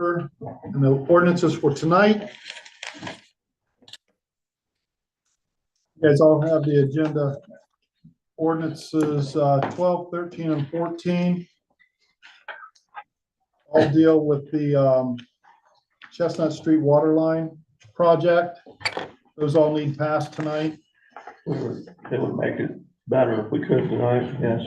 And the ordinances for tonight. You guys all have the agenda. Ordinances 12, 13, and 14. All deal with the Chestnut Street water line project. Those all need passed tonight. It would make it better if we could tonight, yes.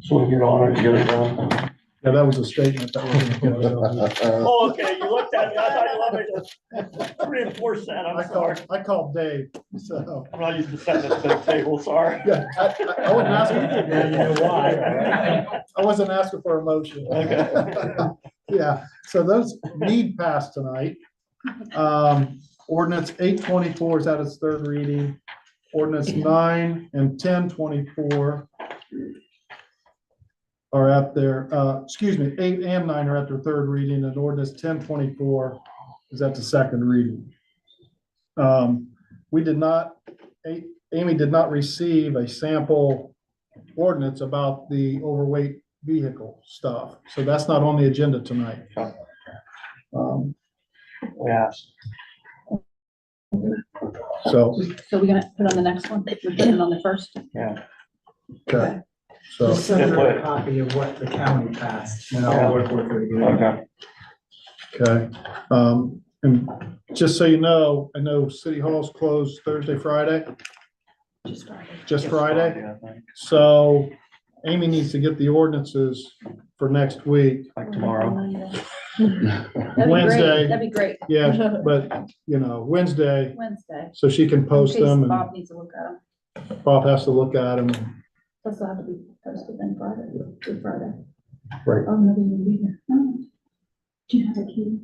So we get on it and get it done. Yeah, that was a statement that was going to Oh, okay, you looked at me, I thought you wanted me to reinforce that, I'm sorry. I called Dave, so. I'm not used to setting this big table, sorry. Yeah, I wasn't asking. Yeah, you know why. I wasn't asking for a motion. Okay. Yeah, so those need passed tonight. Ordinance 824 is at its third reading. Ordinance 9 and 1024 are at their, 8 and 9 are at their third reading, and ordinance 1024 is at the second reading. Amy did not receive a sample ordinance about the overweight vehicle stuff, so that's not on the agenda tonight. Yes. So we're gonna put on the next one, we're putting on the first. Yeah. okay, so Just send her a copy of what the county passed, and I'll work with her. Okay. okay, and just so you know, I know City Hall's closed Thursday, Friday, just Friday. I think, So Amy needs to get the ordinances for next week. like tomorrow. Wednesday. That'd be great. Yeah, but Wednesday, Wednesday. so she can post In case them, and Bob needs to look at them. Bob has to look at them. Plus they'll have to be posted then Friday, Good Friday. Right. Oh, nobody will be here. Oh. Do you have a key?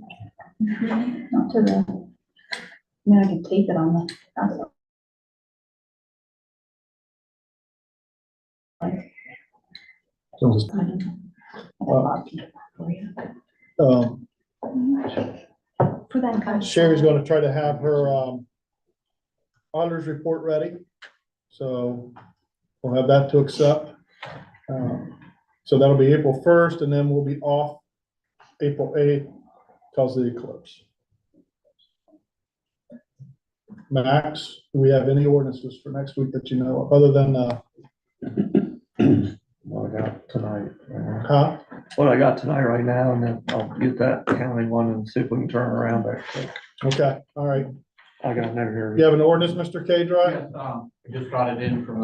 Not to the, I mean, I can tape it on the outside. So just, I don't know. Bob can get that for you. For that kind of. Sherry's gonna try to have her, auditor's report ready. So we'll have that to accept. So that'll be April 1st, and then we'll be off April 8th because of the eclipse. Max, do we have any ordinances for next week that you know of, other than, What I got tonight. huh? What I got tonight right now, and then I'll get that county one and see if we can turn it around that quick. Okay, all right. I got another here. You have an ordinance, Mr. K-Dry? Yes, I just got it in from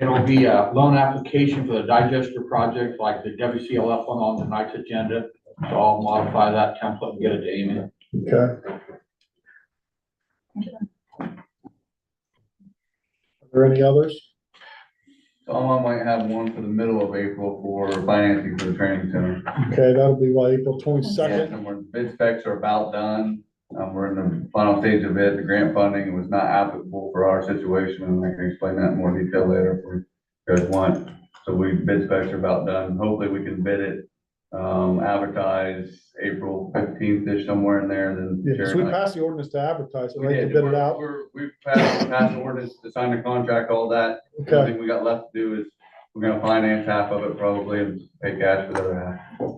it'll be a loan application for the digester project, like the WCLF one on tonight's agenda. So I'll modify that template and get it to Amy. Okay. Are there any others? I might have one for the middle of April for financing for the training center. Okay, that'll be what, April Yeah, 22nd? and we're, bid specs are about done. We're in the final stage of it. The grant funding was not applicable for our situation, and I can explain that in more detail later if you guys want. So bid specs are about done. Hopefully we can bid it, advertise April 15th-ish, somewhere in there, then. Yeah, so Sharon we and I- passed the ordinance to advertise, so We they can did. bid it out. We've passed ordinance to sign the contract, all that. The Okay, thing we got left to do is we're gonna finance half of it probably and pay cash for the other half.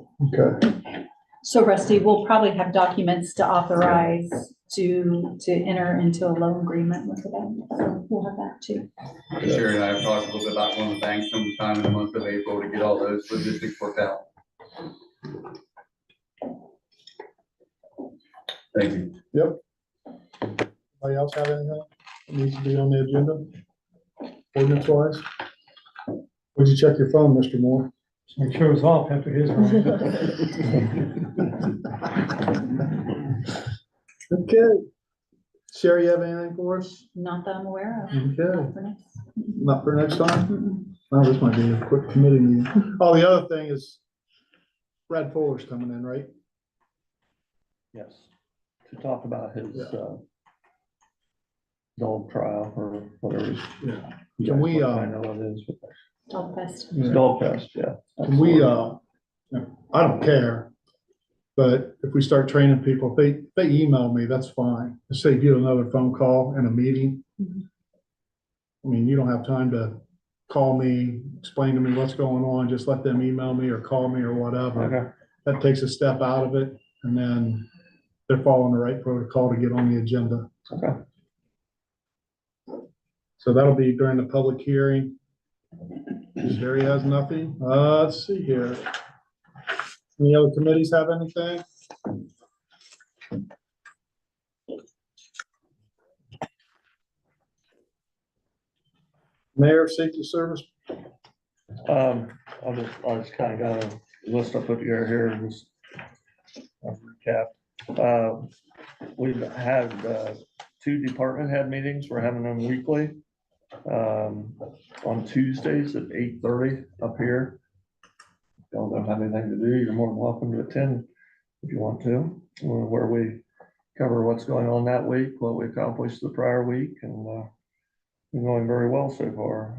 okay, So Rusty, we'll probably have documents to authorize to enter into a loan agreement with the bank. So we'll have that too. Sherry and I have talked a little bit about going to the bank sometime in the month of April to get all those logistics worked out. Thank you. yep. Anybody else have anything that needs to be on the agenda? Ordinance wise? Would you check your phone, Mr. Moore? Make sure it's off after his one. Okay. Sherry, you have anything for us? Not that I'm aware of. Okay, For next. not for next time? Mm-mm. Oh, this might be a quick committee meeting. Oh, the other thing is Brad Fuller's coming in, right? Yes. To talk about his, Yeah. dog trial or whatever. Yeah. You Can guys we, might know what it is, but Dog fest. it's dog fest, yeah. Can we, I don't care, but if we start training people, if they email me, that's fine. Just save you another phone call and a meeting. Mhm. I mean, you don't have time to call me, explain to me what's going on, just let them email me or call me or whatever. Okay. That takes a step out of it. and then they're following the right protocol to get on the agenda. Okay. So that'll be during the public hearing. Sherry has nothing. Let's see here. Any other committees have anything? Mayor, Safety Service, I just kind of got a list I put together here and just recap. We've had, 2 department head meetings. We're having them weekly, on Tuesdays at 8:30 up here. Don't have anything to do, you're more than welcome to attend if you want to, where we cover what's going on that week, what we accomplished the prior week, and, been going very well so far.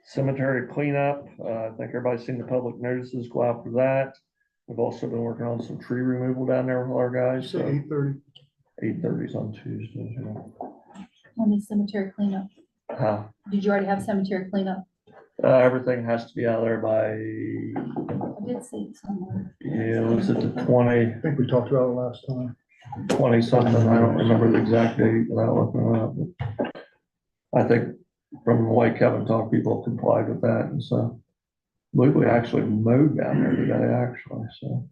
Cemetery cleanup, I think everybody's seen the public notices go out for that. We've also been working on some tree removal down there with our guys, so 8:30. 8:30 is on Tuesdays. On the cemetery cleanup. Did you already have cemetery cleanup? Everything has to be out there by, I did see it somewhere. yeah, was it the 20, I think we talked about it last time. 20 something, I don't remember the exact date without looking it up. I think from the way Kevin talked, people complied with that, and so I believe we actually mowed down there today, actually, so.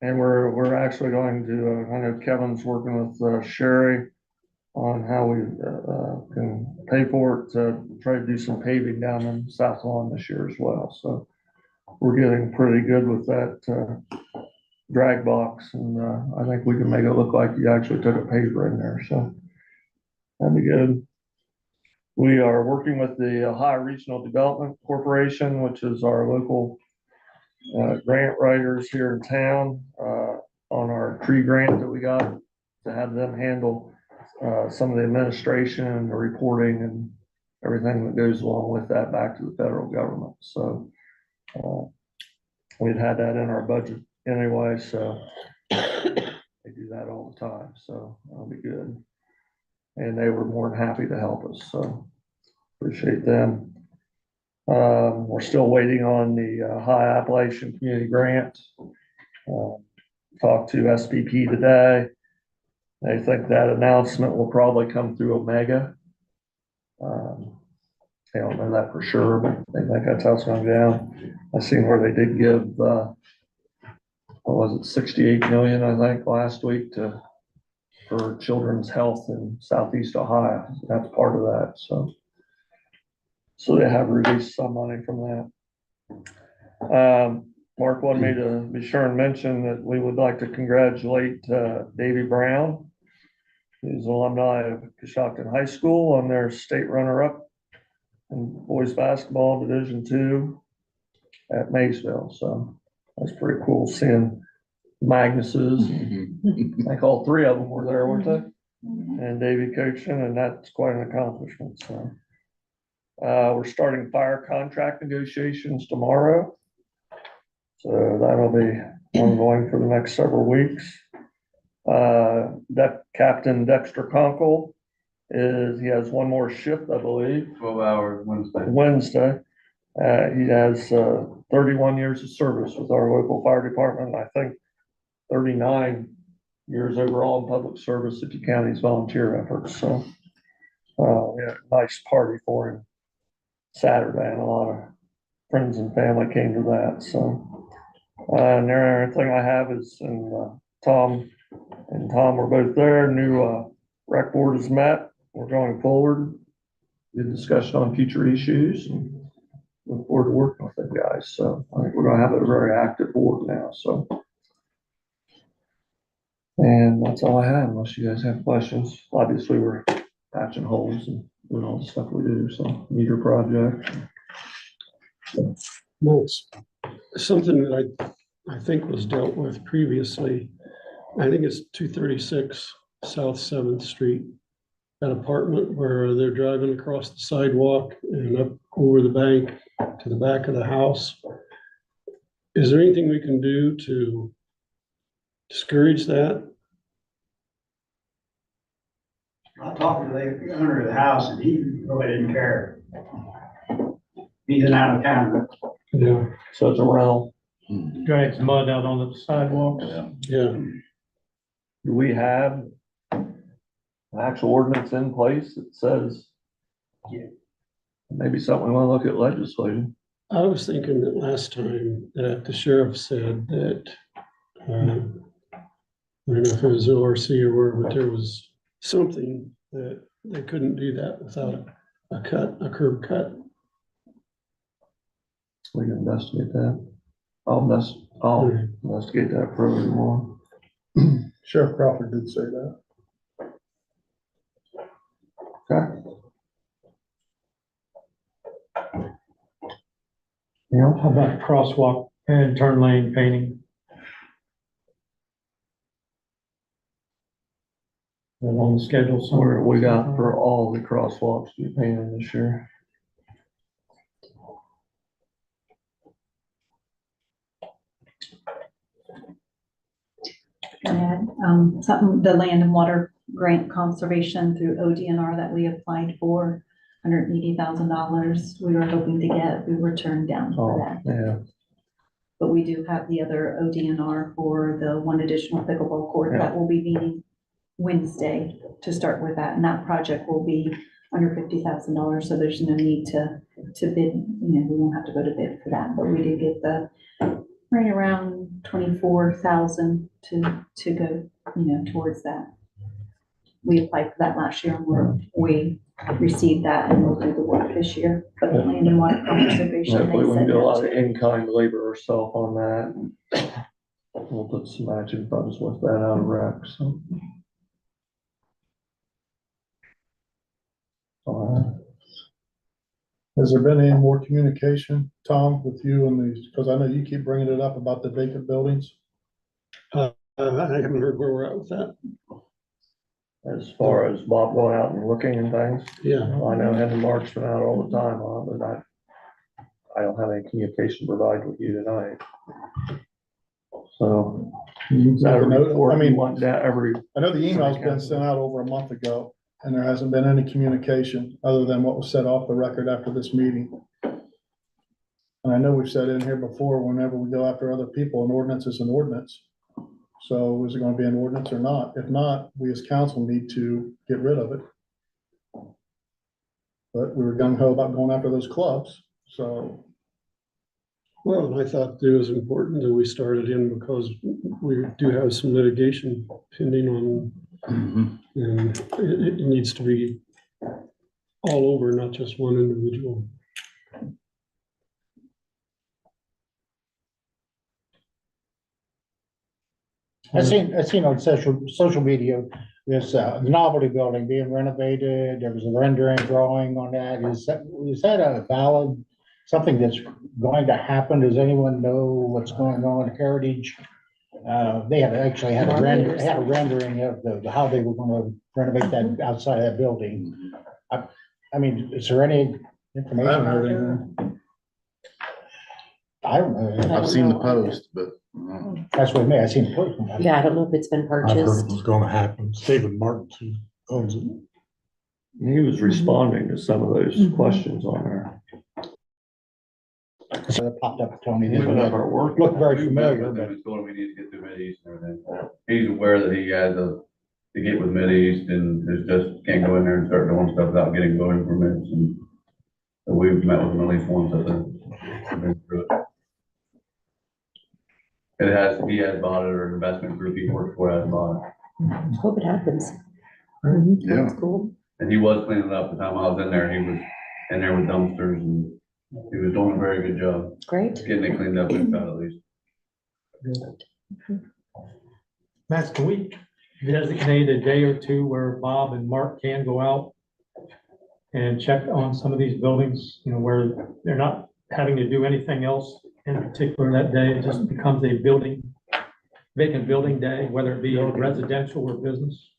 And we're actually going to, I know Kevin's working with Sherry on how we can pay for it to try to do some paving down in South Lawn this year as well, so we're getting pretty good with that drag box, and I think we can make it look like you actually took a paver in there, so that'd be good. We are working with the Ohio Regional Development Corporation, which is our local grant writers here in town, on our tree grant that we got, to have them handle some of the administration and the reporting and everything that goes along with that back to the federal government. So we've had that in our budget anyway, so they do that all the time, so that'll be good. And they were more than happy to help us, so appreciate them. We're still waiting on the High Appalachian Community Grant. Talked to SPP today. They think that announcement will probably come through Omega. They don't know that for sure, but they think that's how it's going down. I seen where they did give, what was it, 68 million, I think, last week for children's health in Southeast Ohio. That's part of that, so they have released some money from that. Mark wanted me to be sure and mention that we would like to congratulate Davy Brown. He's an alumni of Coshocton High School on their state runner-up in boys basketball Division II at Maysville. So that's pretty cool seeing Magnus's. I think all 3 of them were there, weren't they? And Davy coaching, and that's quite an accomplishment. So we're starting fire contract negotiations tomorrow. So that'll be ongoing for the next several weeks. Captain Dexter Conkle he has one more shift, I believe. 12 hours Wednesday. Wednesday. He has 31 years of service with our local fire department. I think 39 years overall in public service if you count his volunteer efforts. So we had a nice party for him Saturday, and a lot of friends and family came to that. So and everything I have is, and Tom were both there. New rec board has met. We're going forward. Good discussion on future issues, and look forward to working with them guys. So I think we're going to have a very active board now. So, and that's all I have, unless you guys have questions. Obviously, we're patching holes and doing all the stuff we do. So meter project. Well, it's something that I think was dealt with previously. I think it's 236 South 7th Street, that apartment where they're driving across the sidewalk and up over the bank to the back of the house. Is there anything we can do to discourage that? I talked to the owner of the house and he really didn't care. He's an out of towner. Yeah, So it's a rental. Drags mud out on the sidewalks. yeah. Do we have an actual ordinance in place that says? Maybe something we want to look at legislating. I was thinking that last time that the sheriff said that, I don't know if it was ORC or where, but there was something that they couldn't do that without a curb cut. We can investigate that. I'll investigate that further more. Sheriff Crawford did say that. Okay. Yeah, How about crosswalk and turn lane painting? They're on the schedule where somewhere. we got for all the crosswalks to be painted this year. And, something, the land and water grant conservation through ODNR that we applied for, $180,000. We were hoping to get, we were turned down for that. Yeah, But we do have the other ODNR for the one additional pickleball court that will be meeting Wednesday to start with that. And that project will be under $50,000. So there's no need to bid, we won't have to go to bid for that. But we did get the right around 24,000 to go, towards that. We applied for that last year and we received that and we'll do the work this year. But the land and water conservation, hopefully we they can said do a lot no of to. in-kind labor ourselves on that. We'll put some matching funds with that out of rec, so. Has there been any more communication, Tom, with you and these, because I know you keep bringing it up about the vacant buildings? I haven't heard where we're at with that. As far as Bob going out and looking and things, Yeah, I know him and Mark's been out all the time on it, but I don't have any communication to provide with you tonight. So. Is that a report you want that every? I know the email's been sent out over a month ago, and there hasn't been any communication other than what was said off the record after this meeting. And I know we've said in here before, whenever we go after other people, an ordinance is an ordinance. So is it gonna be an ordinance or not? If not, we as council need to get rid of it. But we were gung ho about going after those clubs, so. well, I thought it was important that we started in because we do have some litigation pending on, and it needs to be all over, not just one individual. I seen on social media, this, the novelty building being renovated, there was a rendering drawing on that. Is that a valid, something that's going to happen? Does anyone know what's going on? Heritage, they actually had a rendering of how they were gonna renovate that outside of that building. I mean, is there any information? I haven't heard anything. I don't know. I've seen the post, but. That's what I mean. I seen the post. Yeah, I don't know if it's been I've heard purchased. it was gonna happen. Stephen Martin owns it. He was responding to some of those questions on there. So it popped up, Tony. We would have our work. Looked very We met familiar, with him but and told him we need to get through Mideast and everything. He's aware that he has to get with Mideast and there's just can't go in there and start doing stuff without getting building permits and so we've met with him at least once, I think. Been through it. He has bought it, or an investment group he works for has bought it. Hope it happens. Yeah. That's cool. And he was cleaning up the time I was in there. He was in there with dumpsters and he was doing a very good job Great. getting it cleaned up inside at least. Max, can we designate a day or two where Bob and Mark can go out and check on some of these buildings, where they're not having to do anything else in particular that day? It just becomes a vacant building day, whether it be residential or business.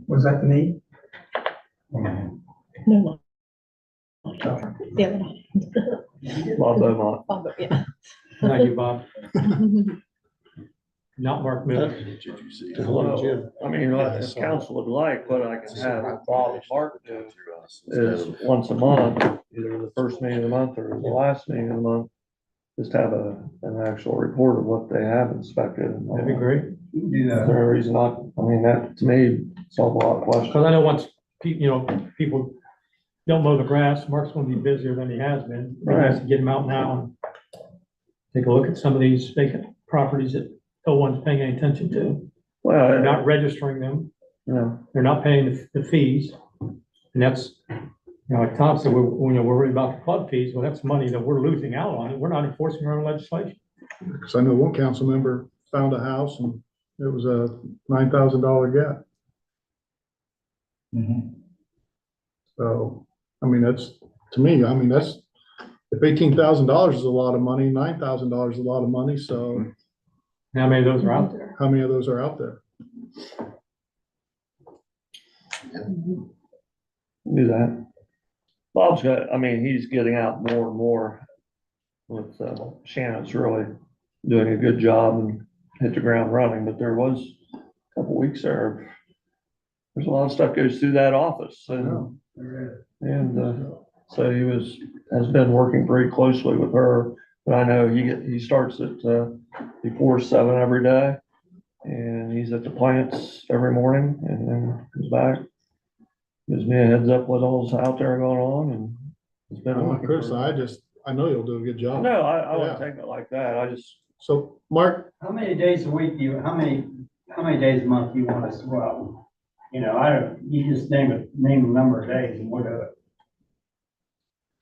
Was that the need? No. Yeah. Bob Beaumont. Yeah. Thank you, Bob. not Mark Miller. Well, I mean, if council would like, what I can have Bob and Mark do is once a month, either the first meeting of the month or the last meeting of the month, just have an actual report of what they have inspected. And all That'd be that. great. Do Is that. there a reason not, I mean, that to me solves a lot of questions. Because I know once people don't mow the grass, Mark's gonna be busier than he has been. He has to get him out now and take a look at some of these vacant properties that no one's paying any attention to. Well, They're not registering them. They're not paying the fees. And that's, like Tom said, we're worried about the club fees. Well, that's money that we're losing out on. And we're not enforcing our own legislation. Because I know one council member found a house and it was a $9,000 gap. So, I mean, that's, to me, I mean, that's, if $18,000 is a lot of money, $9,000 is a lot of money, so How many of those are out there? how many of those are out there? Do that. Bob's got, I mean, he's getting out more and more with, Shannon's really doing a good job and hit the ground running, but there was a couple weeks there's a lot of stuff goes through that office and, so has been working very closely with her. But I know he starts at, before 7 every day and he's at the plants every morning and then comes back. Gives me a heads up what all's out there going on and it's been. I'm not working for- criticizing, I know you'll do a good job. No, I wouldn't take it like that. I just, So, Mark, How many days a week how many days a month do you want us to go out? You just name a number of days and we'll do it.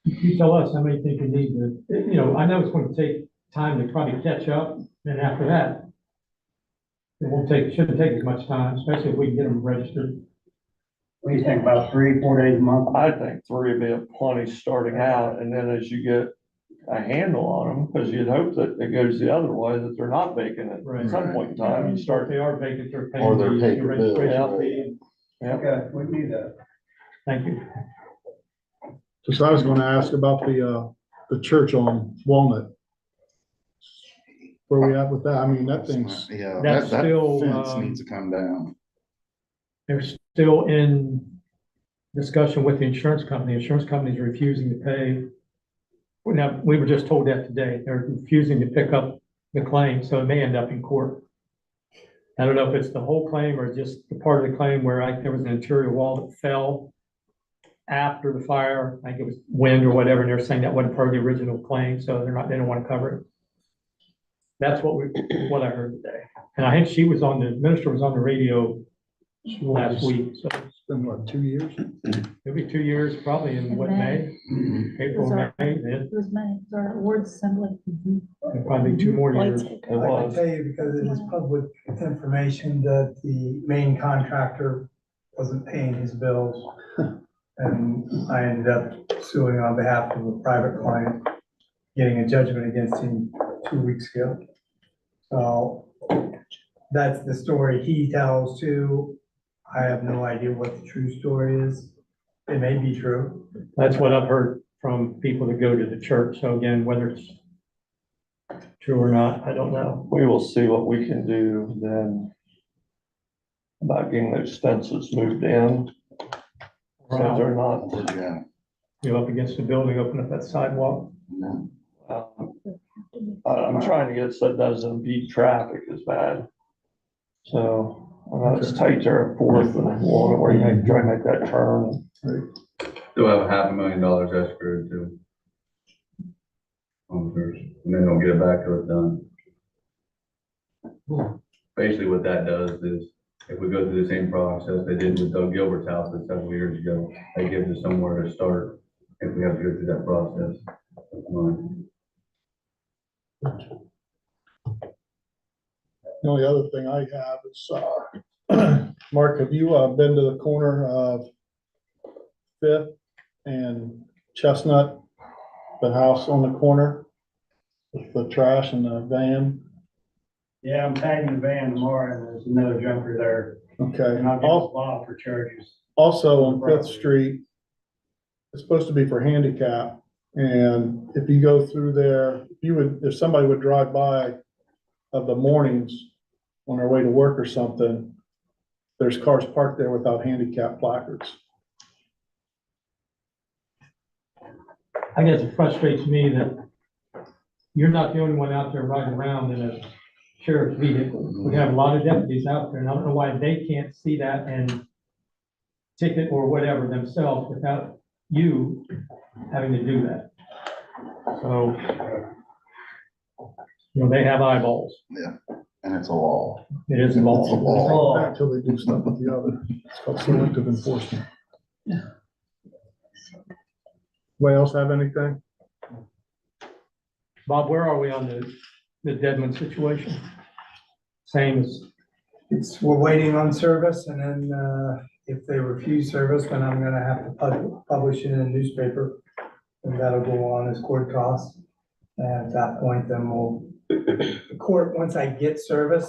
You tell us how many you think you need to, I know it's going to take time to probably catch up. And after that, shouldn't take as much time, especially if we can get them registered. What do you think, about 3-4 days a month? I think 3 would be plenty starting out, and then as you get a handle on them, because you'd hope that it goes the other way, that they're not vacant at some point in time, you If start. they are vacant, they're paying Or they're the paper bills, registration right. fee. Yeah. Okay, we can do that. Thank you. so I was gonna ask about the church on Walnut. Where we at with that? I mean, that thing's, Yeah, That's that still, fence needs to come down. They're still in discussion with the insurance company. Insurance company's refusing to pay. Now, we were just told that today. They're refusing to pick up the claim, so it may end up in court. I don't know if it's the whole claim or just the part of the claim where there was an interior wall that fell after the fire, I think it was wind or whatever, and they're saying that wasn't part of the original claim, so they don't want to cover it. That's what I heard today. And I think the minister was on the radio last week, so it's been what, 2 years? it'll be 2 years, probably in what, May? April, May, then It was May, it's our awards assembly. it'll probably be 2 more years. It I can was. tell you because it is public information that the main contractor wasn't paying his bills. And I ended up suing on behalf of a private client, getting a judgment against him 2 weeks ago. So that's the story he tells too. I have no idea what the true story is. It may be true. That's what I've heard from people that go to the church. So again, whether it's true or not, I don't know. We will see what we can do then about getting those fences moved in. So they're not, Yeah. Up against the building, open up that sidewalk. I'm trying to get so it doesn't impede traffic as bad. So, I know it's tight there at 4th and Walnut where you try and make that turn. Still have $500,000 escrowed too. And then they'll get it back till it's done. Basically what that does is, if we go through the same process they did with Doug Gilbert's house several years ago, that gives us somewhere to start if we have to go through that process. The only other thing I have is, Mark, have you been to the corner of 5th and Chestnut? The house on the corner with the trash and the van? Yeah, I'm tagging the van tomorrow and there's another junker there. Okay. And I'll give a law for charges. Also on 5th Street, it's supposed to be for handicap. And if you go through there, if somebody would drive by of the mornings, on their way to work or something, there's cars parked there without handicap placards. I guess it frustrates me that you're not the only one out there riding around in a sheriff's vehicle. We have a lot of deputies out there, and I don't know why they can't see that and ticket or whatever themselves without you having to do that. So, they have eyeballs. And it's a law. It is law. Until they do stuff with the other. It's called selective enforcement. Anybody else have anything? Bob, where are we on the Deadman situation? Same as, We're waiting on service, and then, if they refuse service, then I'm gonna have to publish it in a newspaper. And that'll go on as court costs. And at that point, then the court, once I get service,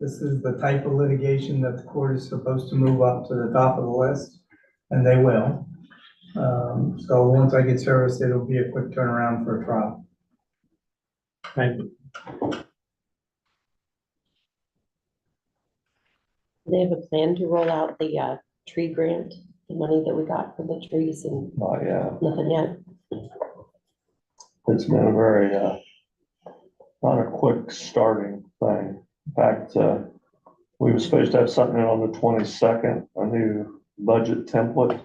this is the type of litigation that the court is supposed to move up to the top of the list, and they will. So once I get service, it'll be a quick turnaround for a trial. thank you. They have a plan to roll out the tree grant, the money that we got for the trees and Oh, yeah, nothing yet. it's been a very, not a quick starting thing. In fact, we were supposed to have something on the 22nd, a new budget template,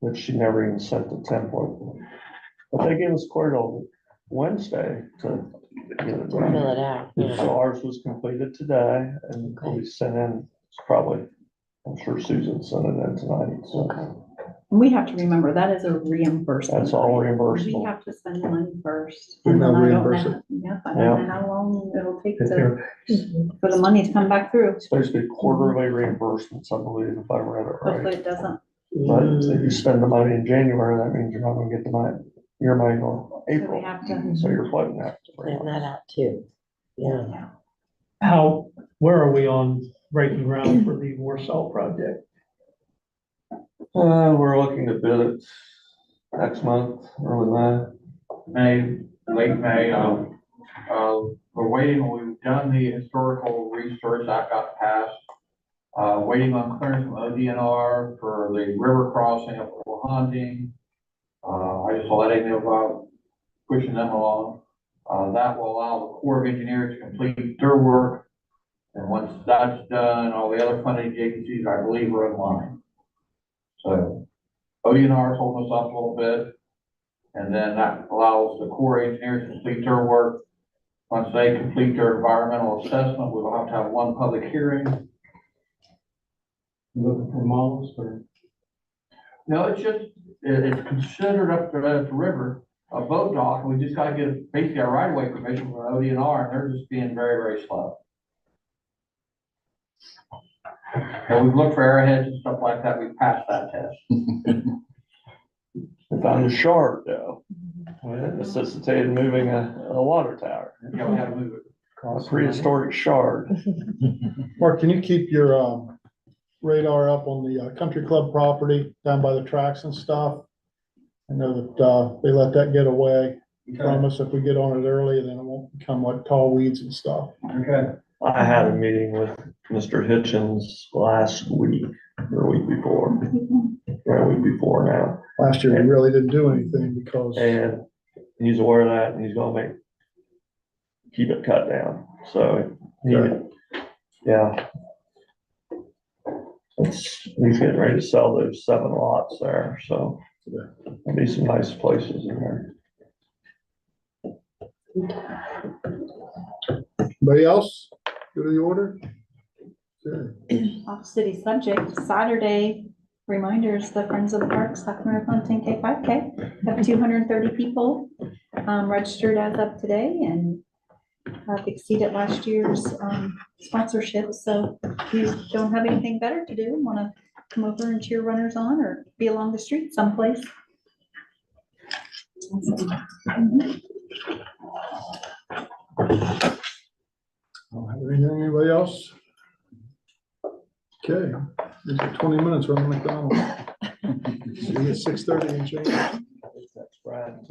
but she never even sent the template. But they gave us quite a Wednesday to get it To done. fill it out, So yeah. ours was completed today and will be sent in, it's probably, I'm sure Susan sent it in tonight, so Okay. We have to remember, that is a reimbursement. that's all We reimbursable. have to spend the money first. We And now then I don't reimburse know, yeah, I don't know how long it'll take for the money to come back through. It's supposed to be quarterly reimbursements, I believe, if I read it Hopefully right. it doesn't. But if you spend the money in January, that means you're not gonna get the money, your money until So we April, have to, so you're floating that. Plan that out too. Yeah. Where are we on breaking ground for the Warsaw project? We're looking to bid it next month, early May. Late May, we're waiting, we've done the historical research, that got passed. Waiting on clearance from ODNR for the river crossing up hunting. I just let you know about pushing them along. That will allow the Corps of Engineers to complete their work. And once that's done, all the other funding agencies, I believe, are in line. So ODNR is holding us up a little bit. And then that allows the Corps of Engineers to complete their work. Once they complete their environmental assessment, we will have to have one public hearing. Looking for models or? No, it's just, it's considered up to the river, a boat dock, and we just gotta get basically a right-of-way permission from ODNR, and they're just being very, very slow. And we've looked for arrowheads and stuff like that, we've passed that test. We found a shard though. It necessitated moving a water tower, Yeah, we had to move it. a prehistoric shard. Mark, can you keep your, radar up on the country club property down by the tracks and stuff? I know that, they let that get away from us. If we get on it early, then it won't become like tall weeds and stuff. Okay. I had a meeting with Mr. Hitchens last week, or week before, week before now. Last year, we really didn't do anything because And he's aware of that and he's gonna keep it cut down, so, yeah. He's getting ready to sell those 7 lots there, so there'll be some nice places in there. anybody else? Go to the order? Okay. Off city subject, Saturday, reminders, the Friends of the Parks, South Marathon 10K, 5K. Have 230 people registered as of today and have exceeded last year's sponsorship. So if you don't have anything better to do, want to come over and cheer runners on or be along the street someplace. Mhm. Don't have anything, anybody else? Okay, these are 20 minutes, we're on McDonald's. See you at 6:30 and change. That's Brad.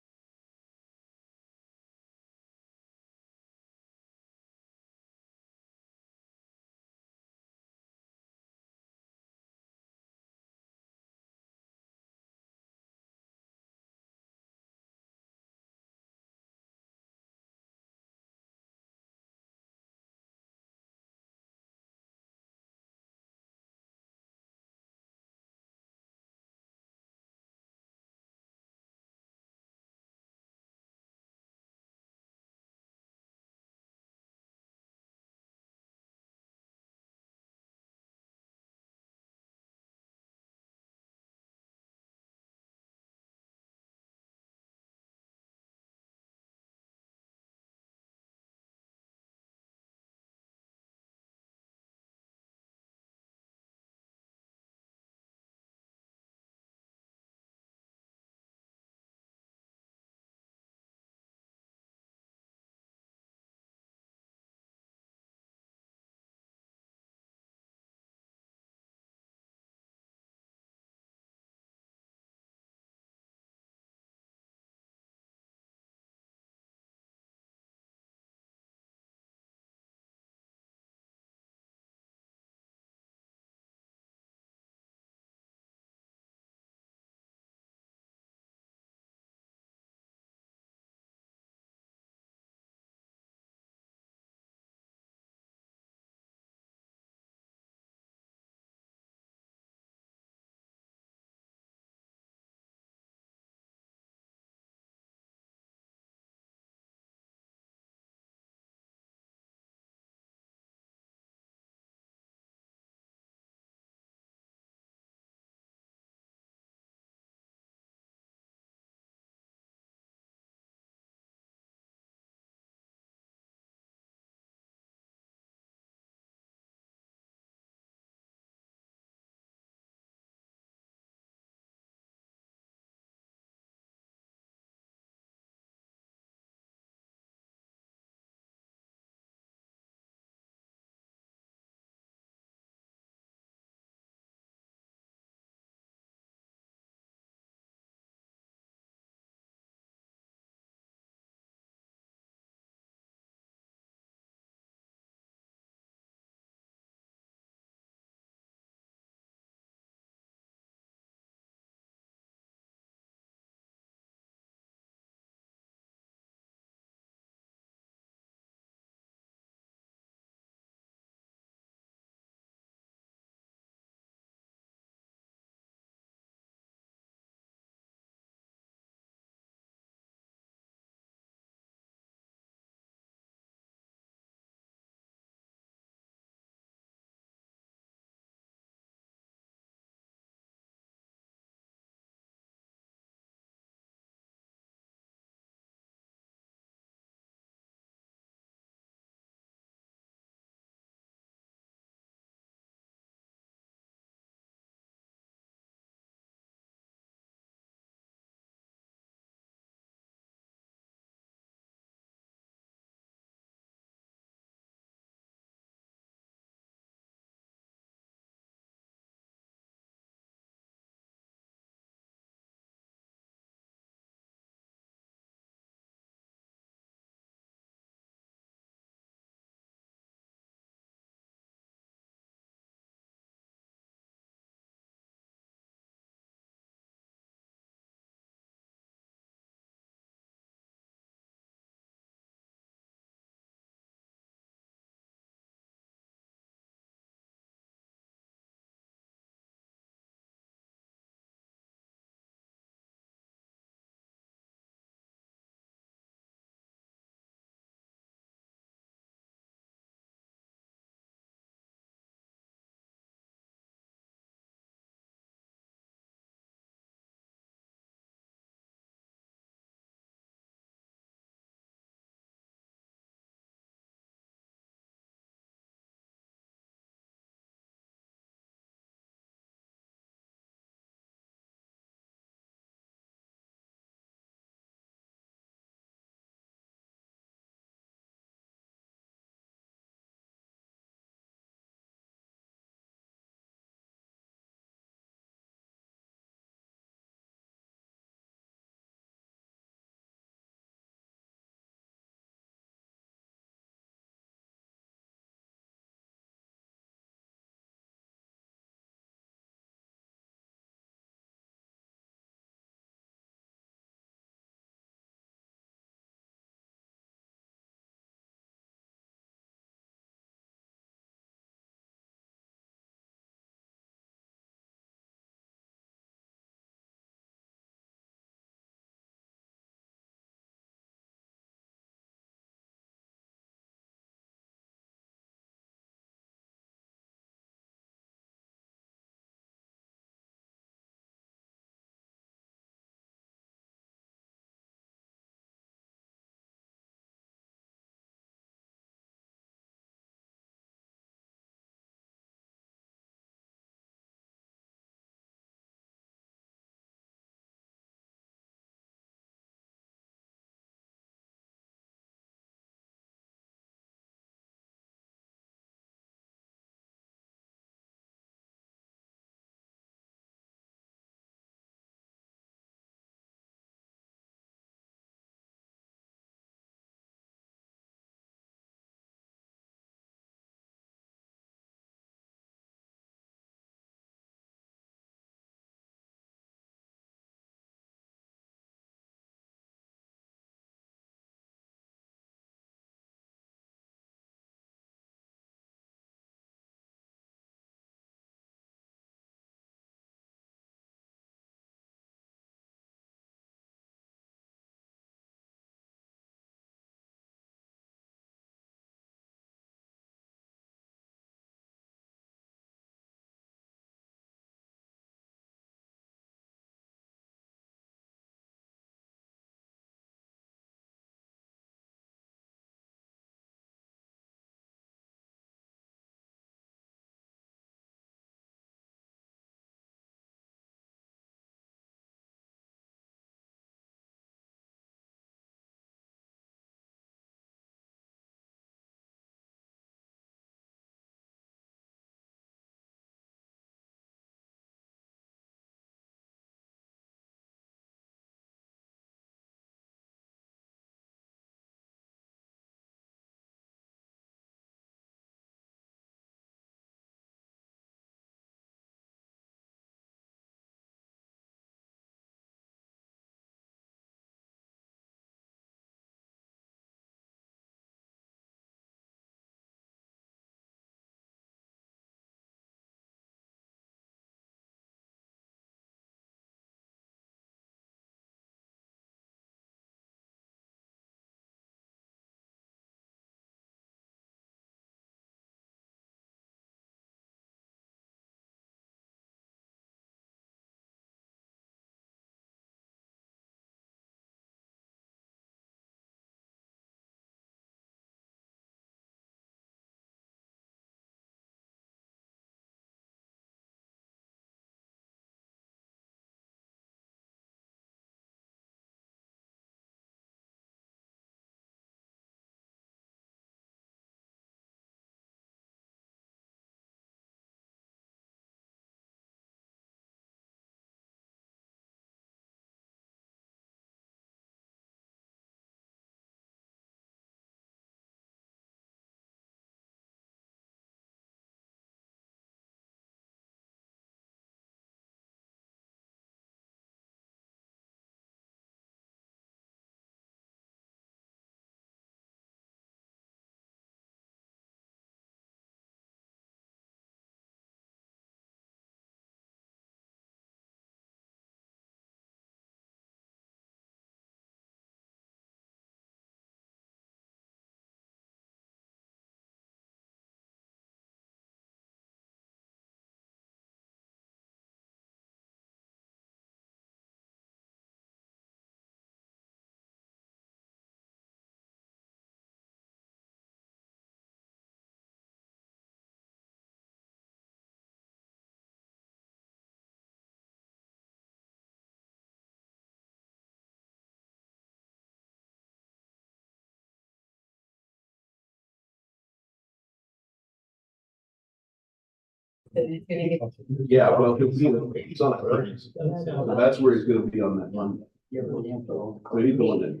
Yeah, well, he's on a cruise. So that's where he's gonna be on that Monday. So he's going in.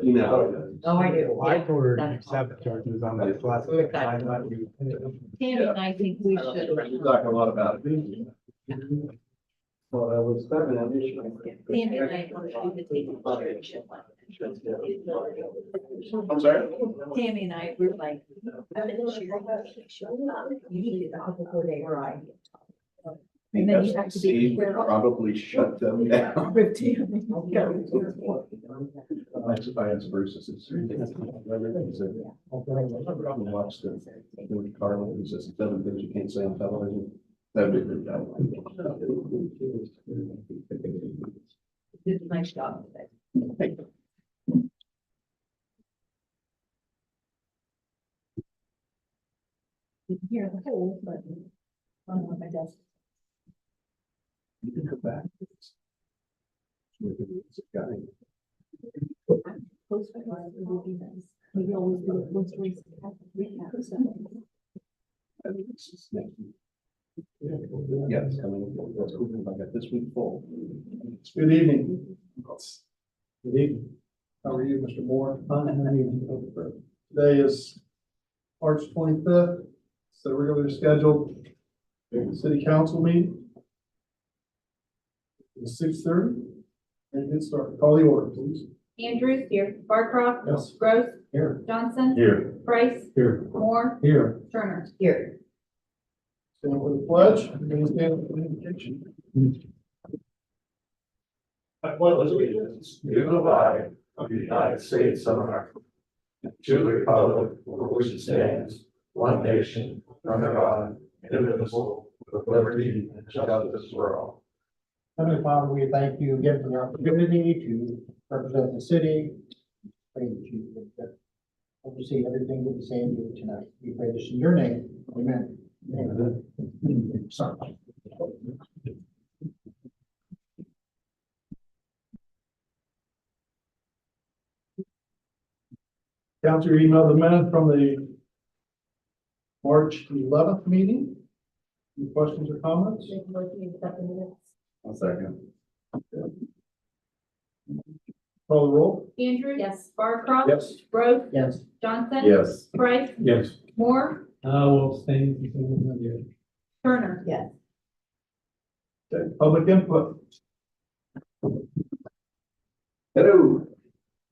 You know. Oh, I do. I told her to accept charges on that last. Tammy and I think we should. We're talking a lot about it. Well, I was starting that issue. Tammy and I want to do the table. I'm sorry? Tammy and I, we were like, usually the couple for day where I. And then you have to be. Steve would probably shut them down. With Tammy. That's vice versa. Watch the Carlin, he says 7 things you can't say on television. That'd be a good guy. Did a nice job today. You can hear the whole, but on my desk. You can go back. It's a guy. Post would be nice. We always do it once we have to read that. I think this is next week. Yeah, it's coming. That's cool. I got this week full. Good evening. Good evening. How are you, Mr. Moore? Today is March 25th, so we're going to schedule a city council meeting. At 6:30, and get started. Call the order, please. Andrews here, Barcroft. Yes. Gross. Here. Johnson. Here. Price. Here. Moore. Here. Turner. Here. Stand for the pledge. Please stand for the invocation. I pledge allegiance to the flag of the United States of America, to the republic for which it stands, one nation, under God, indivisible, with liberty and justice for all. Heavenly Father, we thank you again for the opportunity to represent the city. Pray that you would oversee everything that we say and do tonight. We pray this in your name. Amen. Amen. Sorry. Council, you emailed the minute from the March 11th meeting. Any questions or comments? One second. Call the roll. Andrews. Yes. Barcroft. Yes. Gross. Yes. Johnson. Yes. Price. Yes. Moore. Will stay. Turner. Yes. Okay, public input. Hello,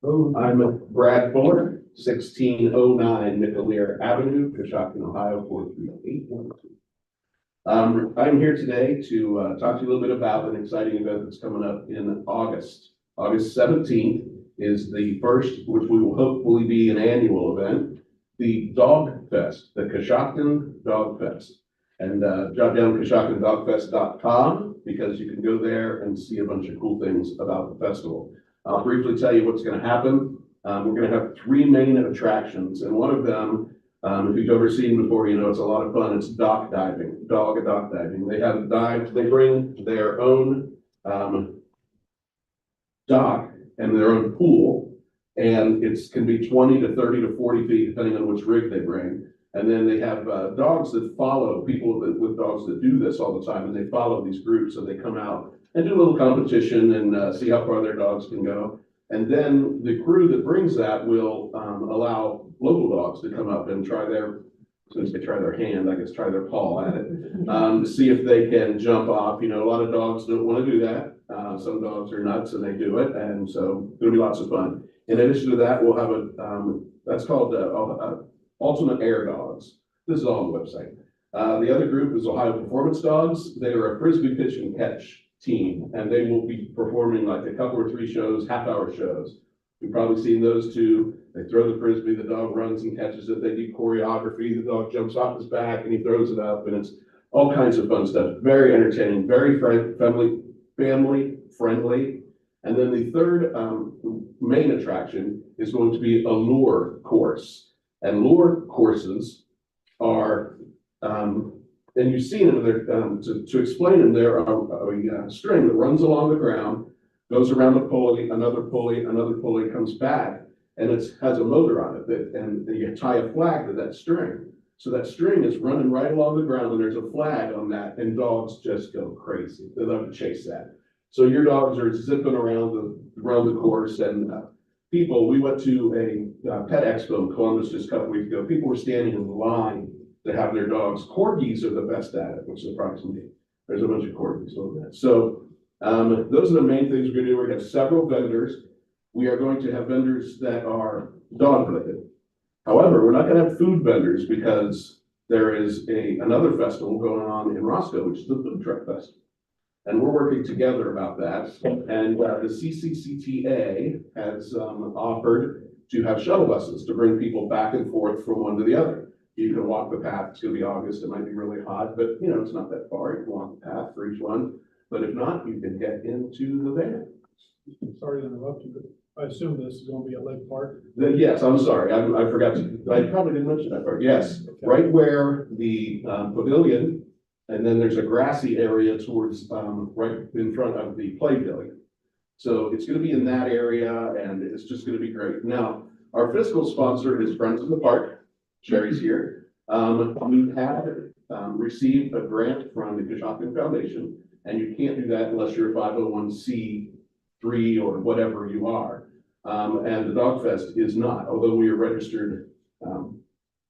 Oh, I'm Brad Fuller, 1609 Nicolere Avenue, Coshocton, Ohio, 43812. I'm here today to talk to you a little bit about an exciting event that's coming up in August. August 17th is the first, which we will hopefully be an annual event, the Dog Fest, the Coshocton Dog Fest. And jot down CoshoctonDogFest.com because you can go there and see a bunch of cool things about the festival. I'll briefly tell you what's going to happen. We're going to have 3 main attractions, and one of them, if you've ever seen before, you know it's a lot of fun. It's dock diving, dock diving. They have dives. They bring their own dock and their own pool, and it can be 20 to 30 to 40 feet depending on which rig they bring. And then they have dogs that follow people with dogs that do this all the time, and they follow these groups, so they come out and do a little competition and see how far their dogs can go. And then the crew that brings that will allow local dogs to come up and try their, as soon as they try their hand, I guess try their paw at it, to see if they can jump off. You know, a lot of dogs don't want to do that. Some dogs are nuts and they do it, and so it'll be lots of fun. In addition to that, we'll have a, that's called Ultimate Air Dogs. This is all on the website. The other group is Ohio Performance Dogs. They are a frisbee pitch and catch team, and they will be performing like a couple or 3 shows, half-hour shows. You've probably seen those two. They throw the frisbee, the dog runs and catches it. They do choreography. The dog jumps off his back and he throws it up, and it's all kinds of fun stuff. Very entertaining, very family friendly. And then the third main attraction is going to be a lure course. And lure courses are, and you've seen them, to explain them, there are a string that runs along the ground, goes around a pulley, another pulley comes back, and it has a motor on it, and you tie a flag to that string. So that string is running right along the ground and there's a flag on that and dogs just go crazy. They love to chase that. So your dogs are zipping around the course and we went to a pet expo in Columbus just a couple weeks ago. People were standing in line to have their dogs. Corgis are the best at it, which surprised me. There's a bunch of corgis on that. So those are the main things we're gonna do. We have several vendors. We are going to have vendors that are dog related. However, we're not gonna have food vendors because there is another festival going on in Roscoe, which is the Food Truck Festival. And we're working together about that. And the CCCTA has offered to have shuttle buses to bring people back and forth from one to the other. You can walk the path. It's gonna be August. It might be really hot, but you know, it's not that far. You can walk the path for each one. But if not, you can get into the van. Sorry to interrupt you, but I assume this is gonna be at Lake Park. Yes, I'm sorry. I forgot to, I probably didn't mention that part. Yes, right where the pavilion, and then there's a grassy area towards, right in front of the pavilion. So it's gonna be in that area and it's just gonna be great. Now, our fiscal sponsor is Friends of the Park. Sherry's here. We had received a grant from the Coshocton Foundation, and you can't do that unless you're a 501c3 or whatever you are. And the Dog Fest is not, although we are registered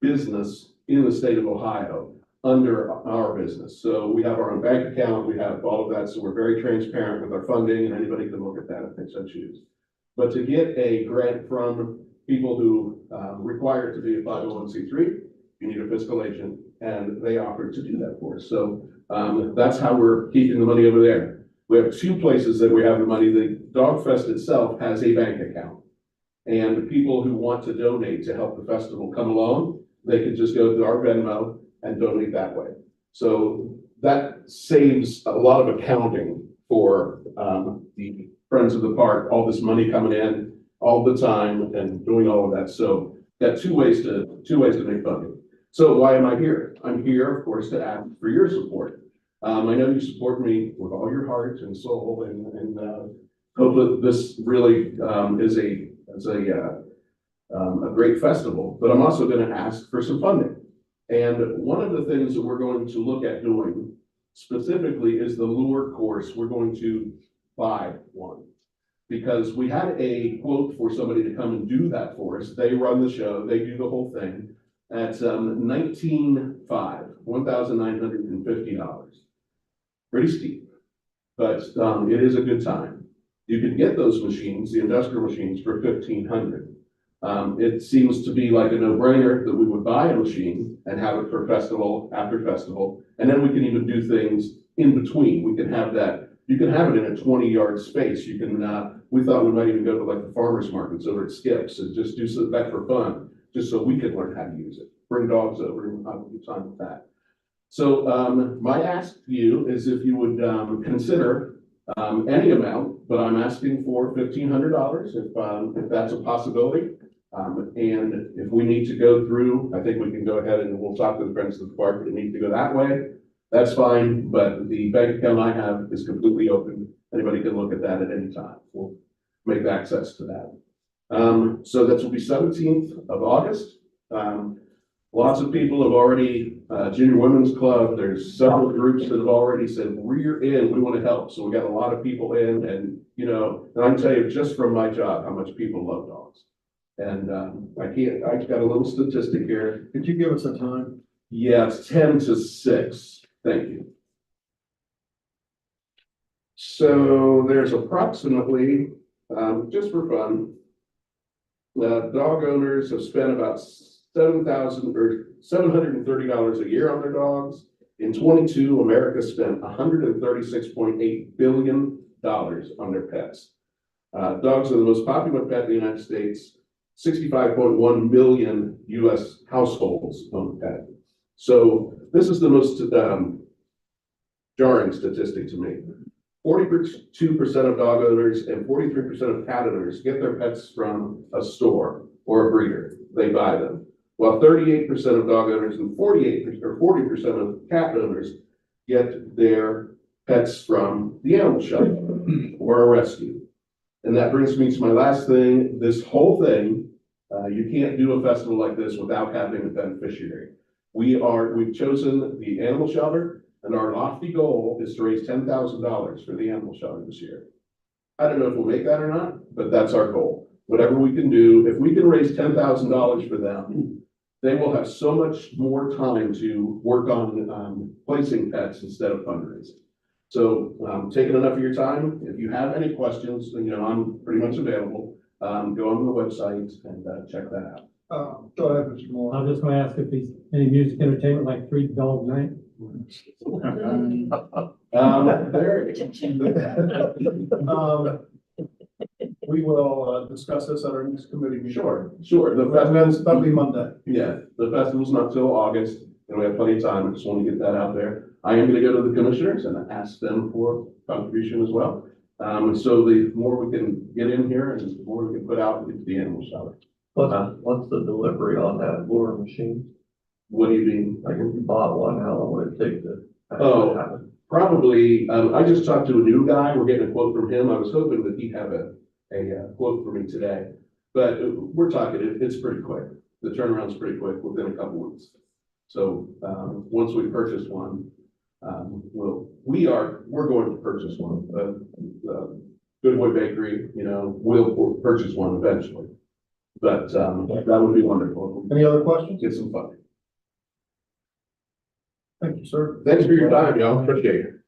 business in the state of Ohio under our business. So we have our own bank account, we have all of that, so we're very transparent with our funding, and anybody can look at that if they so choose. But to get a grant from people who require it to be a 501c3, you need a fiscal agent, and they offered to do that for us. So that's how we're keeping the money over there. We have two places that we have the money. The Dog Fest itself has a bank account. And the people who want to donate to help the festival come along, they can just go to our Venmo and donate that way. So that saves a lot of accounting for the Friends of the Park, all this money coming in all the time and doing all of that. So got two ways to make funding. So why am I here? I'm here, of course, to ask for your support. I know you support me with all your heart and soul, and hope that this really is a great festival. But I'm also going to ask for some funding. And one of the things that we're going to look at doing specifically is the lure course. We're going to buy one, because we had a quote for somebody to come and do that for us. They run the show, they do the whole thing at $1,950. Pretty steep, but it is a good time. You can get those machines, the industrial machines, for $1,500. It seems to be like a no-brainer that we would buy a machine and have it for festival after festival, and then we can even do things in between. We can have that. You can have it in a 20-yard space. You can. We thought we might even go to like the farmers markets over at Skips and just do some that for fun, just so we could learn how to use it. Bring dogs over and have a good time with that. So my ask to you is if you would consider any amount, but I'm asking for $1,500 if that's a possibility. And if we need to go through, I think we can go ahead and we'll talk to the Friends of the Park. If it needs to go that way, that's fine. But the bank account I have is completely open. Anybody can look at that at any time. We'll make access to that. So that will be 17th of August. Lots of people have already, Junior Women's Club, there's several groups that have already said, we're in, we want to help. So we got a lot of people in, and you know, and I can tell you just from my job, how much people love dogs. And I've got a little statistic here. Could you give us a time? Yeah, it's 10 to 6. Thank you. So there's approximately, just for fun, dog owners have spent about $730 a year on their dogs. In 22, America spent $136.8 billion on their pets. Dogs are the most popular pet in the United States. 65.1 million US households own a pet. So this is the most jarring statistic to me. 42% of dog owners and 43% of cat owners get their pets from a store or a breeder. They buy them. While 38% of dog owners and 40% of cat owners get their pets from the animal shelter or a rescue. And that brings me to my last thing. This whole thing, you can't do a festival like this without having a beneficiary. We've chosen the animal shelter, and our lofty goal is to raise $10,000 for the animal shelter this year. I don't know if we'll make that or not, but that's our goal. Whatever we can do, if we can raise $10,000 for them, they will have so much more time to work on placing pets instead of fundraising. So, taking enough of your time, if you have any questions, I'm pretty much available. Go on the website and check that out. Go ahead, Mr. Moore. I was just gonna ask if there's any music entertainment like Three Dog Night? We will discuss this at our next committee meeting. Sure. That'll be Monday. Yeah, the festival's not till August, and we have plenty of time. I just want to get that out there. I am gonna go to the commissioners and ask them for contribution as well. So the more we can get in here and the more we can put out into the animal shelter. What's the delivery on that lure machine? What do you mean? Like if you bought one, how long would it take to? Oh. Probably, I just talked to a new guy. We're getting a quote from him. I was hoping that he'd have a quote for me today. But we're talking, it's pretty quick. The turnaround's pretty quick, within a couple weeks. So, once we purchase one, we're going to purchase one. Good Boy Bakery, we'll purchase one eventually. But, that would be wonderful. Any other questions? Get some funding. Thank you, sir. Thanks for your time, y'all. Appreciate it.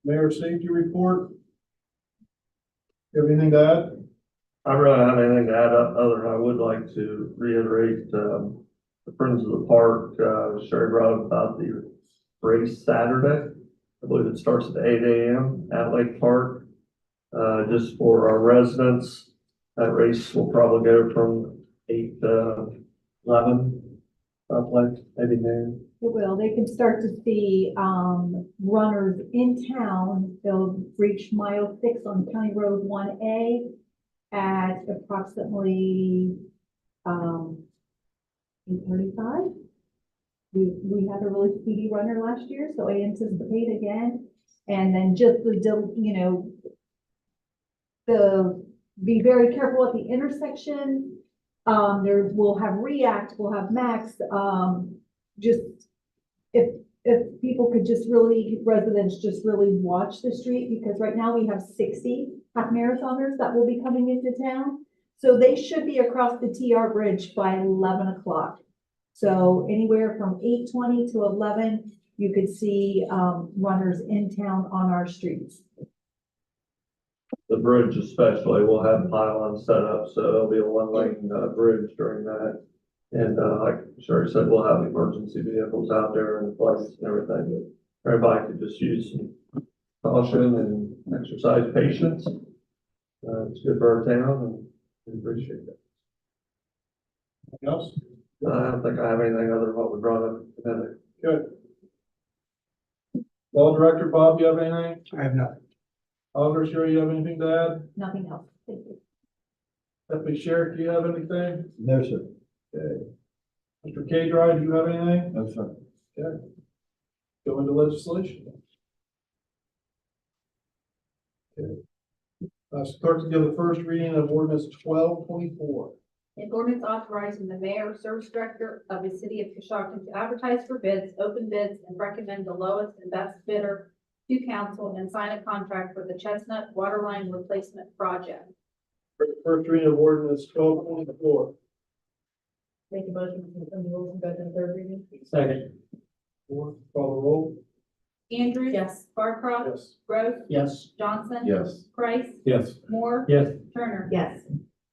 Mayor Safety Report. You have anything to add? I really don't have anything to add other than I would like to reiterate, the Friends of the Park, Sherry brought up about the race Saturday. I believe it starts at 8 a.m. at Lake Park. Just for our residents, that race will probably go from 8 to 11, roughly, maybe noon. It will. They can start to see, runners in town. They'll reach mile 6 on County Road 1A at approximately, 8:35. We had a really speedy runner last year, so I anticipate again. And then just be very careful at the intersection. We'll have React, we'll have Max, just if people could residents just really watch the street, because right now we have 60 half marathoners that will be coming into town. So they should be across the TR Bridge by 11 o'clock. So anywhere from 8:20 to 11, you could see, runners in town on our streets. The bridge especially will have pylon set up, so it'll be a one-lane bridge during that. And like Sherry said, we'll have emergency vehicles out there and lights and everything, but everybody could just use some caution and exercise patience. It's good for our town, and we appreciate it. Anything else? I don't think I have anything other than what we brought up today. Good. Law Director Bob, you have anything? I have nothing. Auditor Sherry, you have anything to add? Nothing else. Thank you. Deputy Sheriff, do you have anything? No, sir. Okay. Mr. K-Dry, do you have anything? No, sir. Okay. Go into legislation. Okay. Clerk to give the first reading of ordinance 1224. An ordinance authorizing the mayor or service director of the city of Coshocton to advertise for bids, open bids, and recommend the lowest and best bidder to council and sign a contract for the Chestnut Waterline Replacement Project. First reading of ordinance 1224. Make a motion to suspend the rules and go to the third reading. Second. Call the roll. Andrews. Yes. Barcroft. Yes. Gross. Yes. Johnson. Yes. Price. Yes. Moore. Yes. Turner. Yes.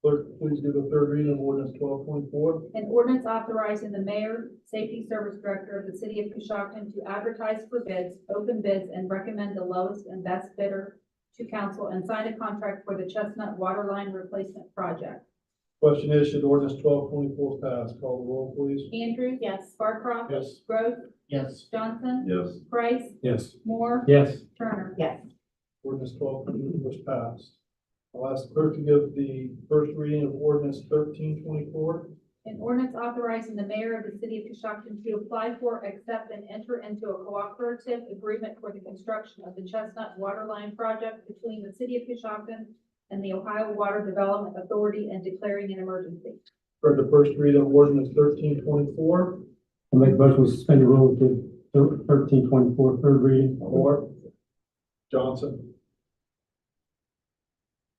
Clerk, please do the third reading of ordinance 1224. An ordinance authorizing the mayor, safety service director of the city of Coshocton to advertise for bids, open bids, and recommend the lowest and best bidder to council and sign a contract for the Chestnut Waterline Replacement Project. Question is, should ordinance 1224 pass? Call the roll, please. Andrews. Yes. Barcroft. Yes. Gross. Yes. Johnson. Yes. Price. Yes. Moore. Yes. Turner. Yes. Ordinance 1224 was passed. I'll ask the clerk to give the first reading of ordinance 1324. An ordinance authorizing the mayor of the city of Coshocton to apply for, accept, and enter into a cooperative agreement for the construction of the Chestnut Water Line project between the city of Coshocton and the Ohio Water Development Authority and declaring an emergency. Heard the first reading of ordinance 1324. I'll make a motion to suspend the rules to 1324, third reading. Moore. Johnson.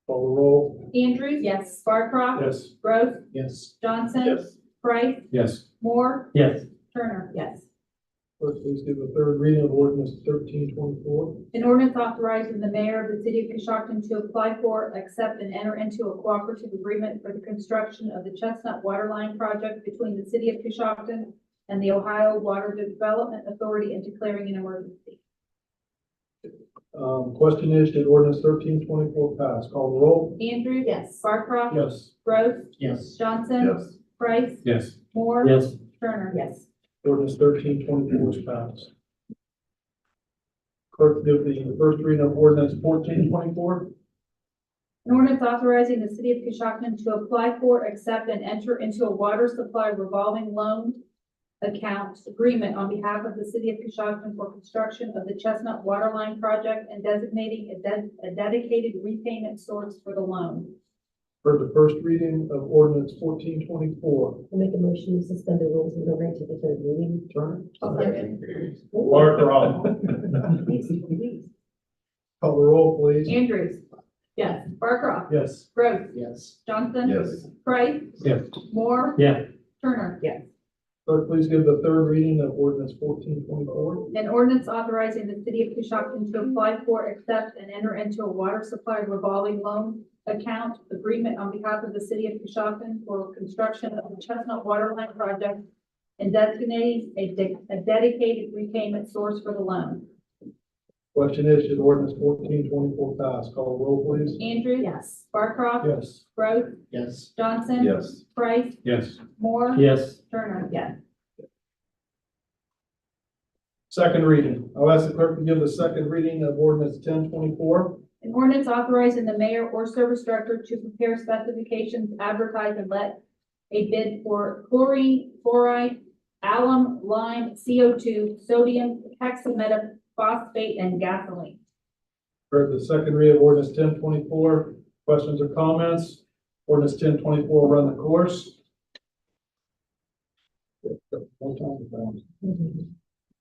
Call the roll. Andrews. Yes. Barcroft. Yes. Gross. Yes. Johnson. Yes. Price. Yes. Moore. Yes. Turner. Yes. Clerk, please give the third reading of ordinance 1324. An ordinance authorizing the mayor of the city of Coshocton to apply for, accept, and enter into a cooperative agreement for the construction of the Chestnut Water Line project between the city of Coshocton and the Ohio Water Development Authority and declaring an emergency. Question is, did ordinance 1324 pass? Call the roll. Andrews. Yes. Barcroft. Yes. Gross. Yes. Johnson. Yes. Price. Yes. Moore. Yes. Turner. Yes. Ordinance 1324 is passed. Clerk, give the first reading of ordinance 1424. An ordinance authorizing the city of Coshocton to apply for, accept, and enter into a water supply revolving loan account agreement on behalf of the city of Coshocton for construction of the Chestnut Water Line project and designating a dedicated repayment source for the loan. Heard the first reading of ordinance 1424. I'll make a motion to suspend the rules and go right to the third reading. Turner. Please, please. Call the roll, please. Andrews. Yes. Barcroft. Yes. Gross. Yes. Johnson. Yes. Price. Yes. Moore. Yeah. Turner. Yes. Clerk, please give the third reading of ordinance 1424. An ordinance authorizing the city of Coshocton to apply for, accept, and enter into a water supply revolving loan account agreement on behalf of the city of Coshocton for construction of the Chestnut Water Line project and designating a dedicated repayment source for the loan. Question is, did ordinance 1424 pass? Call the roll, please. Andrews. Yes. Barcroft. Yes. Gross. Yes. Johnson. Yes. Price. Yes. Moore. Yes. Turner. Yes. Second reading. I'll ask the clerk to give the second reading of ordinance 1024. An ordinance authorizing the mayor or service director to prepare specifications, advertise, and let a bid for chlorine, fluoride, alum, lime, CO2, sodium, hexametaphosphate, and gasoline. Heard the second reading of ordinance 1024. Questions or comments? Ordinance 1024 will run the course.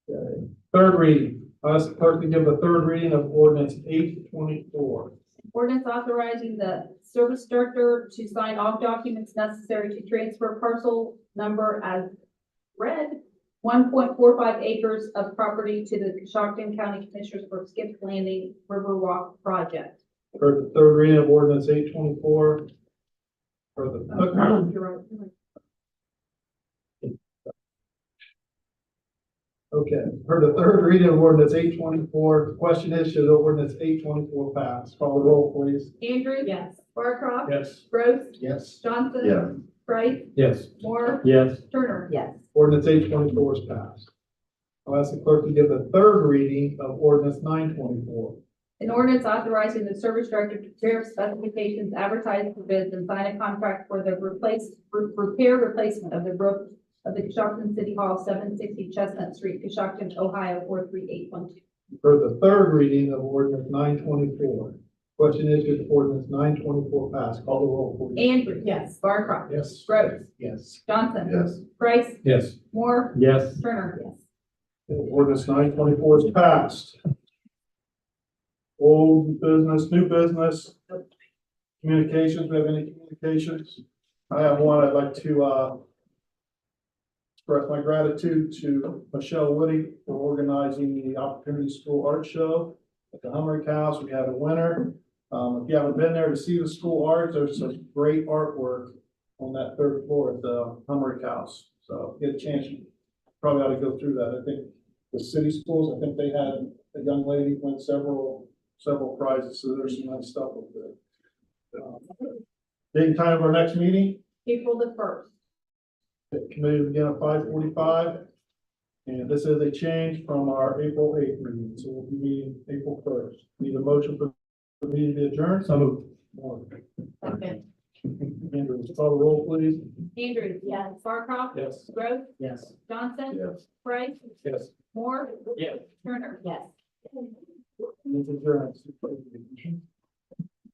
Okay. Third reading. I'll ask the clerk to give the third reading of ordinance 824. Ordinance authorizing the service director to sign all documents necessary to transfer parcel number as read, 1.45 acres of property to the Coshocton County Commissioners for Skip Landing Riverwalk project. Heard the third reading of ordinance 824. For the, You're right. okay, heard the third reading of ordinance 824. The question is, should ordinance 824 pass? Call the roll, please. Andrews. Yes. Barcroft. Yes. Gross. Yes. Johnson. Yes. Price. Yes. Moore. Yes. Turner. Yes. Ordinance 824 is passed. I'll ask the clerk to give the third reading of ordinance 924. An ordinance authorizing the service director to prepare specifications, advertise for bids, and sign a contract for the repair replacement of the roof of the Coshocton City Hall, 760 Chestnut Street, Coshocton, Ohio, 43812. For the third reading of ordinance 924. Question is, should ordinance 924 pass? Call the roll, please. Andrews. Yes. Barcroft. Yes. Gross. Yes. Johnson. Yes. Price. Yes. Moore. Yes. Turner. Yes. Ordinance 924 is passed. Old business, new business. Communications, we have any communications? I have one. I'd like to, express my gratitude to Michelle Woody for organizing the Opportunity School Art Show at the Humrick House. We had a winner. If you haven't been there to see the school art, there's some great artwork on that third floor at the Humrick House. So if you get a chance, you probably ought to go through that. I think the city schools, I think they had a young lady win several prizes, so there's some nice stuff over there. Date and time of our next meeting, April the 1st. the committee will begin at 5:45. And this is a change from our April 8th meeting, so we'll be meeting April 1st. Need a motion for the meeting to be adjourned? So moved. Okay. Andrew, call the roll, please. Andrews. Yes. Barcroft. Yes. Gross. Yes. Johnson. Yes. Price. Yes. Moore. Yes. Turner. Yes. This is your.